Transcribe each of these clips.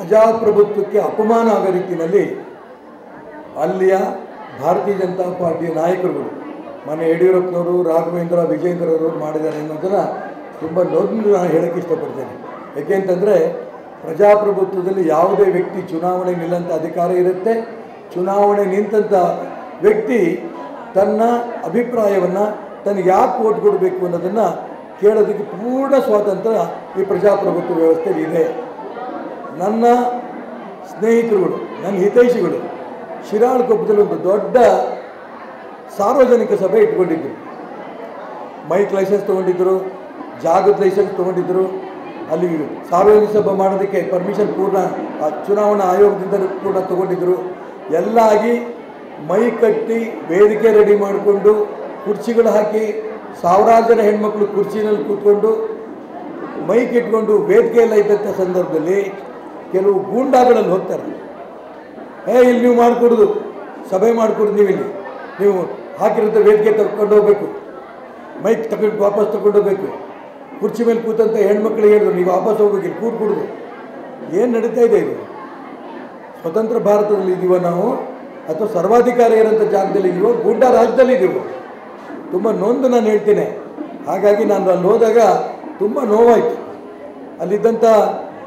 ಪ್ರಜಾಪ್ರಭುತ್ವಕ್ಕೆ ಅಪಮಾನ ಆಗೋ ರೀತಿಯಲ್ಲಿ ಅಲ್ಲಿಯ ಭಾರತೀಯ ಜನತಾ ಪಾರ್ಟಿಯ ನಾಯಕರುಗಳು ಮನೆ ಯಡಿಯೂರಪ್ಪನವರು, ರಾಘವೇಂದ್ರ, ವಿಜೇಂದ್ರವರು ಮಾಡಿದ್ದಾರೆ ಅನ್ನೋದನ್ನು ತುಂಬ ನೊಂದು ನಾನು ಹೇಳೋಕ್ಕೆ ಇಷ್ಟಪಡ್ತೇನೆ. ಯಾಕೆಂತಂದರೆ ಪ್ರಜಾಪ್ರಭುತ್ವದಲ್ಲಿ ಯಾವುದೇ ವ್ಯಕ್ತಿ ಚುನಾವಣೆ ನಿಲ್ಲಂಥ ಅಧಿಕಾರ ಇರುತ್ತೆ. ಚುನಾವಣೆ ನಿಂತಹ ವ್ಯಕ್ತಿ ತನ್ನ ಅಭಿಪ್ರಾಯವನ್ನು ತನಗೆ ಯಾಕೆ ವೋಟ್ ಕೊಡಬೇಕು ಅನ್ನೋದನ್ನು ಕೇಳೋದಕ್ಕೆ ಪೂರ್ಣ ಸ್ವಾತಂತ್ರ್ಯ ಈ ಪ್ರಜಾಪ್ರಭುತ್ವ ವ್ಯವಸ್ಥೆಯಲ್ಲಿ ಇದೆ. ನನ್ನ ಸ್ನೇಹಿತರುಗಳು, ನನ್ನ ಹಿತೈಷಿಗಳು ಶಿರಾಳಕೊಪ್ಪದಲ್ಲಿ ಒಂದು ದೊಡ್ಡ ಸಾರ್ವಜನಿಕ ಸಭೆ ಇಟ್ಕೊಂಡಿದ್ದರು. ಮೈಕ್ ಲೈಸೆನ್ಸ್ ತೊಗೊಂಡಿದ್ದರು, ಜಾಗದ ಲೈಸೆನ್ಸ್ ತೊಗೊಂಡಿದ್ದರು. ಅಲ್ಲಿ ಸಾರ್ವಜನಿಕ ಸಭೆ ಮಾಡೋದಕ್ಕೆ ಪರ್ಮಿಷನ್ ಪೂರ್ಣ ಚುನಾವಣಾ ಆಯೋಗದಿಂದ ಪೂರ್ಣ ತೊಗೊಂಡಿದ್ದರು. ಎಲ್ಲ ಆಗಿ ಮೈ ಕಟ್ಟಿ ವೇದಿಕೆ ರೆಡಿ ಮಾಡಿಕೊಂಡು ಕುರ್ಚಿಗಳು ಹಾಕಿ ಸಾವಿರಾರು ಜನ ಹೆಣ್ಮಕ್ಳು ಕುರ್ಚಿನಲ್ಲಿ ಕೂತ್ಕೊಂಡು ಮೈಕ್ ಇಟ್ಕೊಂಡು ವೇದಿಕೆಯೆಲ್ಲ ಇದ್ದಂಥ ಸಂದರ್ಭದಲ್ಲಿ ಕೆಲವು ಗೂಂಡಾಗಳಲ್ಲಿ ಹೋಗ್ತಾರೆ. ಇಲ್ಲಿ ನೀವು ಮಾಡಿಕೊಡೋದು ಸಭೆ ಮಾಡಿಕೊಡೋದು, ನೀವು ಹಾಕಿರೋಂಥ ವೇದಿಕೆ ತಗೊಂಡು ಹೋಗ್ಬೇಕು, ಮೈಕ್ ತಗೊಂಡು ವಾಪಸ್ ತಗೊಂಡು ಹೋಗ್ಬೇಕು. ಕುರ್ಚಿ ಮೇಲೆ ಕೂತಂಥ ಹೆಣ್ಮಕ್ಳಿಗೆ ಹೇಳಿದ್ರು ನೀವು ವಾಪಸ್ ಹೋಗ್ಬೇಕು, ಕೂತ್ಕೊಡೋದು. ಏನು ನಡೀತಾ ಇದೆ ಇದು? ಸ್ವತಂತ್ರ ಭಾರತದಲ್ಲಿ ಇದ್ದೀವೋ ನಾವು ಅಥವಾ ಸರ್ವಾಧಿಕಾರಿ ಇರೋಂಥ ಜಾಗದಲ್ಲಿ ಇದ್ದೀವೋ, ಗೂಂಡಾ ರಾಜ್ಯದಲ್ಲಿ ಇದ್ದೀವೋ? ತುಂಬ ನೊಂದು ನಾನು ಹೇಳ್ತೇನೆ. ಹಾಗಾಗಿ ನಾನು ಅಲ್ಲಿ ಹೋದಾಗ ತುಂಬ ನೋವಾಯಿತು. ಅಲ್ಲಿದ್ದಂಥ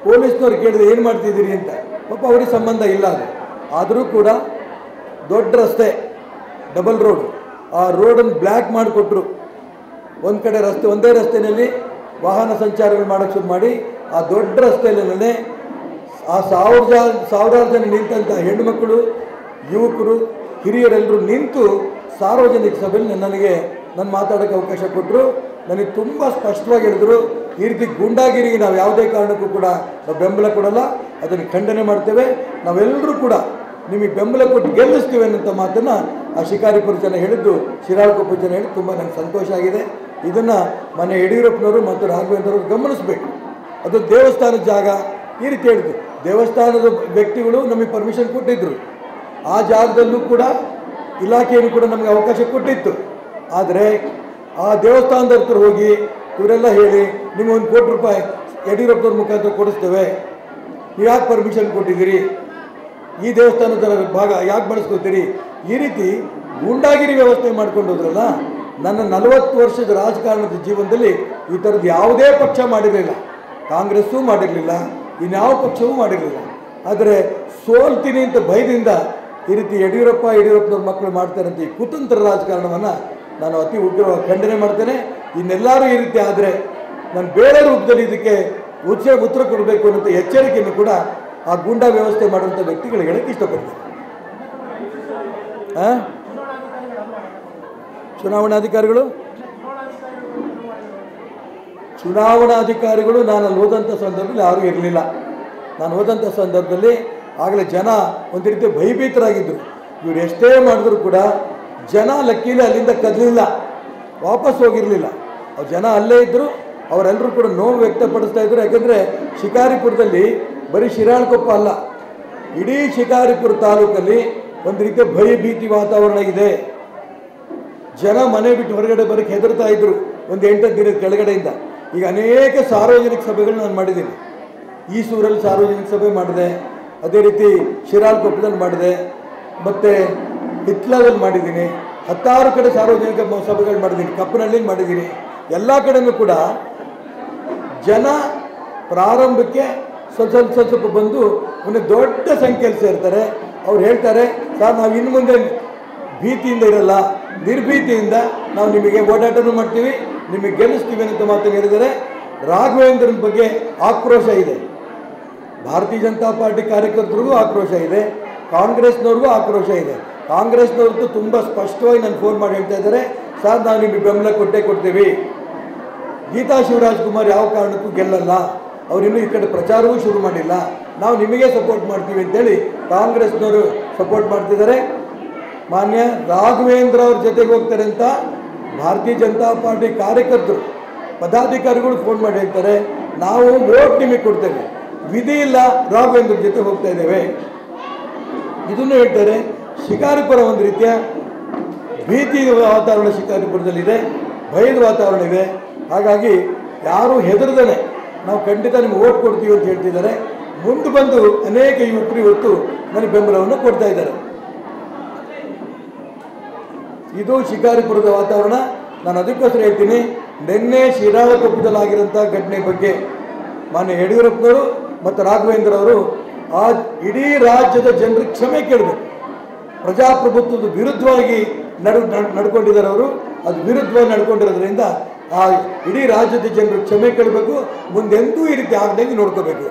ಪೊಲೀಸ್ನವ್ರು ಕೇಳಿದ್ರೆ ಏನು ಮಾಡ್ತಿದ್ದೀರಿ ಅಂತ. ಪಾಪ ಅವ್ರಿಗೆ ಸಂಬಂಧ ಇಲ್ಲ ಅದು. ಆದರೂ ಕೂಡ ದೊಡ್ಡ ರಸ್ತೆ, ಡಬಲ್ ರೋಡ್, ಆ ರೋಡನ್ನು ಬ್ಲ್ಯಾಕ್ ಮಾಡಿಕೊಟ್ರು. ಒಂದು ಕಡೆ ರಸ್ತೆ, ಒಂದೇ ರಸ್ತೆಯಲ್ಲಿ ವಾಹನ ಸಂಚಾರಗಳು ಮಾಡೋಕ್ಕೆ ಶುರು ಮಾಡಿ ಆ ದೊಡ್ಡ ರಸ್ತೆಯಲ್ಲೇ ಆ ಸಾವಿರಾರು ಜನ ನಿಂತಂಥ ಹೆಣ್ಣುಮಕ್ಕಳು, ಯುವಕರು, ಹಿರಿಯರೆಲ್ಲರೂ ನಿಂತು ಸಾರ್ವಜನಿಕ ಸಭೆಯಲ್ಲಿ ನನ್ನ ಮಾತಾಡೋಕ್ಕೆ ಅವಕಾಶ ಕೊಟ್ಟರು. ನನಗೆ ತುಂಬ ಸ್ಪಷ್ಟವಾಗಿ ಹೇಳಿದ್ರು, ಈ ರೀತಿ ಗೂಂಡಾಗಿರಿಗೆ ನಾವು ಯಾವುದೇ ಕಾರಣಕ್ಕೂ ಕೂಡ ನಾವು ಬೆಂಬಲ ಕೊಡಲ್ಲ, ಅದನ್ನು ಖಂಡನೆ ಮಾಡ್ತೇವೆ. ನಾವೆಲ್ಲರೂ ಕೂಡ ನಿಮಗೆ ಬೆಂಬಲ ಕೊಟ್ಟು ಗೆಲ್ಲಿಸ್ತೀವಿ ಅನ್ನೋಂಥ ಮಾತನ್ನು ಆ ಶಿಕಾರಿಪುರ ಜನ ಹೇಳಿದ್ದು, ಶಿರಾಳಕೊಪ್ಪ ಜನ ಹೇಳಿದ್ದು ತುಂಬ ನನಗೆ ಸಂತೋಷ ಆಗಿದೆ. ಇದನ್ನು ಮನೆ ಯಡಿಯೂರಪ್ಪನವರು ಮತ್ತು ರಾಘವೇಂದ್ರವರು ಗಮನಿಸಬೇಕು. ಅದು ದೇವಸ್ಥಾನದ ಜಾಗ, ಈ ರೀತಿ ಹೇಳಿದ್ರು. ದೇವಸ್ಥಾನದ ವ್ಯಕ್ತಿಗಳು ನಮಗೆ ಪರ್ಮಿಷನ್ ಕೊಟ್ಟಿದ್ದರು. ಆ ಜಾಗದಲ್ಲೂ ಕೂಡ ಇಲಾಖೆಯನ್ನು ಕೂಡ ನಮಗೆ ಅವಕಾಶ ಕೊಟ್ಟಿತ್ತು. ಆದರೆ ಆ ದೇವಸ್ಥಾನದ ಹತ್ರ ಹೋಗಿ ಇವರೆಲ್ಲ ಹೇಳಿ ನಿಮಗೆ ₹1 ಕೋಟಿ ಯಡಿಯೂರಪ್ಪನವ್ರ ಮುಖಾಂತರ ಕೊಡಿಸ್ತೇವೆ, ನೀವು ಯಾಕೆ ಪರ್ಮಿಷನ್ ಕೊಟ್ಟಿದ್ದೀರಿ, ಈ ದೇವಸ್ಥಾನದ ಭಾಗ ಯಾಕೆ ಬಳಸ್ಕೋತೀರಿ, ಈ ರೀತಿ ಗೂಂಡಾಗಿರಿ ವ್ಯವಸ್ಥೆ ಮಾಡ್ಕೊಂಡು ಹೋದ್ರಲ್ಲ. ನನ್ನ 40 ವರ್ಷದ ರಾಜಕಾರಣದ ಜೀವನದಲ್ಲಿ ಈ ಥರದ್ದು ಯಾವುದೇ ಪಕ್ಷ ಮಾಡಿರಲಿಲ್ಲ. ಕಾಂಗ್ರೆಸ್ಸೂ ಮಾಡಿರಲಿಲ್ಲ, ಇನ್ಯಾವ ಪಕ್ಷವೂ ಮಾಡಿರಲಿಲ್ಲ. ಆದರೆ ಸೋಲ್ತೀನಿ ಅಂತ ಭಯದಿಂದ ಈ ರೀತಿ ಯಡಿಯೂರಪ್ಪನವ್ರ ಮಕ್ಕಳು ಮಾಡ್ತಾರೆ ಅಂತ ಈ ಕುತಂತ್ರ ರಾಜಕಾರಣವನ್ನು ನಾನು ಅತಿ ಉಗ್ರವಾಗಿ ಖಂಡನೆ ಮಾಡ್ತೇನೆ. ಇನ್ನೆಲ್ಲರೂ ಈ ರೀತಿ ಆದರೆ ನಾನು ಬೇರೆ ರೂಪದಲ್ಲಿ ಇದಕ್ಕೆ ಉತ್ತರ ಕೊಡಬೇಕು ಅನ್ನೋ ಎಚ್ಚರಿಕೆಯನ್ನು ಕೂಡ ಆ ಗೂಂಡಾ ವ್ಯವಸ್ಥೆ ಮಾಡುವಂಥ ವ್ಯಕ್ತಿಗಳಿಗೆ ಹೇಳಕ್ಕೆ ಇಷ್ಟಪಡ್ತೇನೆ. ಚುನಾವಣಾಧಿಕಾರಿಗಳು ನಾನು ಅಲ್ಲಿ ಹೋದಂಥ ಸಂದರ್ಭದಲ್ಲಿ ಯಾರೂ ಇರಲಿಲ್ಲ. ನಾನು ಹೋದಂಥ ಸಂದರ್ಭದಲ್ಲಿ ಆಗಲೇ ಜನ ಒಂದು ರೀತಿ ಭಯಭೀತರಾಗಿದ್ದರು. ಇವರು ಎಷ್ಟೇ ಮಾಡಿದ್ರು ಕೂಡ ಜನ ಲಕ್ಕೀಲಿ ಅಲ್ಲಿಂದ ಕದಲಿಲ್ಲ, ವಾಪಸ್ ಹೋಗಿರಲಿಲ್ಲ. ಅವ್ರು ಜನ ಅಲ್ಲೇ ಇದ್ದರು. ಅವರೆಲ್ಲರೂ ಕೂಡ ನೋವು ವ್ಯಕ್ತಪಡಿಸ್ತಾ ಇದ್ದರು. ಯಾಕೆಂದರೆ ಶಿಕಾರಿಪುರದಲ್ಲಿ ಬರೀ ಶಿರಾಳಕೊಪ್ಪ ಅಲ್ಲ, ಇಡೀ ಶಿಕಾರಿಪುರ ತಾಲೂಕಲ್ಲಿ ಒಂದು ರೀತಿಯ ಭಯಭೀತಿ ವಾತಾವರಣ ಇದೆ. ಜನ ಮನೆ ಬಿಟ್ಟು ಹೊರಗಡೆ ಬರೋಕ್ಕೆ ಹೆದರ್ತಾ ಇದ್ದರು ಒಂದು 8 ದಿನದ ಕೆಳಗಡೆಯಿಂದ. ಈಗ ಅನೇಕ ಸಾರ್ವಜನಿಕ ಸಭೆಗಳು ನಾನು ಮಾಡಿದ್ದೀನಿ. ಈಸೂರಲ್ಲಿ ಸಾರ್ವಜನಿಕ ಸಭೆ ಮಾಡಿದೆ, ಅದೇ ರೀತಿ ಶಿರಾಳಕೊಪ್ಪದಲ್ಲಿ ಮಾಡಿದೆ, ಮತ್ತು ಹಿತ್ಲಾದಲ್ಲಿ ಮಾಡಿದ್ದೀನಿ, 10 ಕಡೆ ಸಾರ್ವಜನಿಕ ಸಭೆಗಳು ಮಾಡಿದ್ದೀನಿ, ಕಪ್ಪನಹಳ್ಳಿಲಿ ಮಾಡಿದ್ದೀನಿ. ಎಲ್ಲ ಕಡೆಯೂ ಕೂಡ ಜನ ಪ್ರಾರಂಭಕ್ಕೆ ಸ್ವಲ್ಪ ಬಂದು ಒಂದು ದೊಡ್ಡ ಸಂಖ್ಯೆಯಲ್ಲಿ ಸೇರ್ತಾರೆ. ಅವ್ರು ಹೇಳ್ತಾರೆ, ಸರ್ ನಾವು ಇನ್ನು ಮುಂದೆ ಭೀತಿಯಿಂದ ಇರಲ್ಲ, ನಿರ್ಭೀತಿಯಿಂದ ನಾವು ನಿಮಗೆ ಓಡಾಟನೂ ಮಾಡ್ತೀವಿ, ನಿಮಗೆ ಗೆಲ್ಲಿಸ್ತೀವಿ ಅಂತ ಮಾತನ್ನು ಹೇಳಿದರೆ. ರಾಘವೇಂದ್ರನ ಬಗ್ಗೆ ಆಕ್ರೋಶ ಇದೆ, ಭಾರತೀಯ ಜನತಾ ಪಾರ್ಟಿ ಕಾರ್ಯಕರ್ತರಿಗೂ ಆಕ್ರೋಶ ಇದೆ, ಕಾಂಗ್ರೆಸ್ನವ್ರಿಗೂ ಆಕ್ರೋಶ ಇದೆ. ಕಾಂಗ್ರೆಸ್ನವ್ರದ್ದು ತುಂಬ ಸ್ಪಷ್ಟವಾಗಿ ನಾನು ಫೋನ್ ಮಾಡಿ ಹೇಳ್ತಾ ಇದ್ದಾರೆ, ಸರ್ ನಾವು ನಿಮಗೆ ಬೆಂಬಲ ಕೊಡ್ತೀವಿ, ಗೀತಾ ಶಿವರಾಜ್ಕುಮಾರ್ ಯಾವ ಕಾರಣಕ್ಕೂ ಗೆಲ್ಲಲ್ಲ, ಅವರಿನ್ನೂ ಈ ಕಡೆ ಪ್ರಚಾರವೂ ಶುರು ಮಾಡಿಲ್ಲ, ನಾವು ನಿಮಗೆ ಸಪೋರ್ಟ್ ಮಾಡ್ತೀವಿ ಅಂತೇಳಿ ಕಾಂಗ್ರೆಸ್ನವರು ಸಪೋರ್ಟ್ ಮಾಡ್ತಿದ್ದಾರೆ. ಮಾನ್ಯ ರಾಘವೇಂದ್ರ ಅವ್ರ ಜೊತೆಗೆ ಹೋಗ್ತಾರೆ ಅಂತ ಭಾರತೀಯ ಜನತಾ ಪಾರ್ಟಿ ಕಾರ್ಯಕರ್ತರು, ಪದಾಧಿಕಾರಿಗಳು ಫೋನ್ ಮಾಡಿ ಹೇಳ್ತಾರೆ, ನಾವು ವೋಟ್ ನಿಮಗೆ ಕೊಡ್ತೇವೆ, ವಿಧಿ ಇಲ್ಲ ರಾಘವೇಂದ್ರ ಜೊತೆ ಹೋಗ್ತಾ ಇದ್ದೇವೆ. ಇದನ್ನು ಹೇಳ್ತಾರೆ. ಶಿಕಾರಿಪುರ ಒಂದು ರೀತಿಯ ಭೀತಿ ವಾತಾವರಣ ಶಿಕಾರಿಪುರದಲ್ಲಿದೆ, ಭಯದ ವಾತಾವರಣ ಇದೆ. ಹಾಗಾಗಿ ಯಾರೂ ಹೆದರದೇ ನಾವು ಖಂಡಿತ ನಿಮ್ಗೆ ವೋಟ್ ಕೊಡ್ತೀವಿ ಅಂತ ಹೇಳ್ತಿದ್ದಾರೆ. ಮುಂದೆ ಬಂದು ಅನೇಕ ಯುವಕರು ಇವತ್ತು ನನಗೆ ಬೆಂಬಲವನ್ನು ಕೊಡ್ತಾ ಇದ್ದಾರೆ. ಇದು ಶಿಕಾರಿಪುರದ ವಾತಾವರಣ. ನಾನು ಅದಕ್ಕೋಸ್ಕರ ಹೇಳ್ತೀನಿ, ನಿನ್ನೆ ಶಿರಾಳಕೊಪ್ಪದಲ್ಲಾಗಿರೋಂಥ ಘಟನೆ ಬಗ್ಗೆ ಮಾನ್ಯ ಯಡಿಯೂರಪ್ಪನವರು ಮತ್ತು ರಾಘವೇಂದ್ರ ಅವರು ಆ ಇಡೀ ರಾಜ್ಯದ ಜನರಿಗೆ ಕ್ಷಮೆ ಕೇಳಬೇಕು. ಪ್ರಜಾಪ್ರಭುತ್ವದ ವಿರುದ್ಧವಾಗಿ ನಡ್ಕೊಂಡಿದ್ದಾರೆ ಅವರು. ಅದು ವಿರುದ್ಧವಾಗಿ ನಡ್ಕೊಂಡಿರೋದ್ರಿಂದ ಆ ಇಡೀ ರಾಜ್ಯದ ಜನರು ಕ್ಷಮೆ ಕೇಳಬೇಕು. ಮುಂದೆಂದೂ ಈ ರೀತಿ ಆಗದಂಗೆ ನೋಡ್ಕೋಬೇಕು.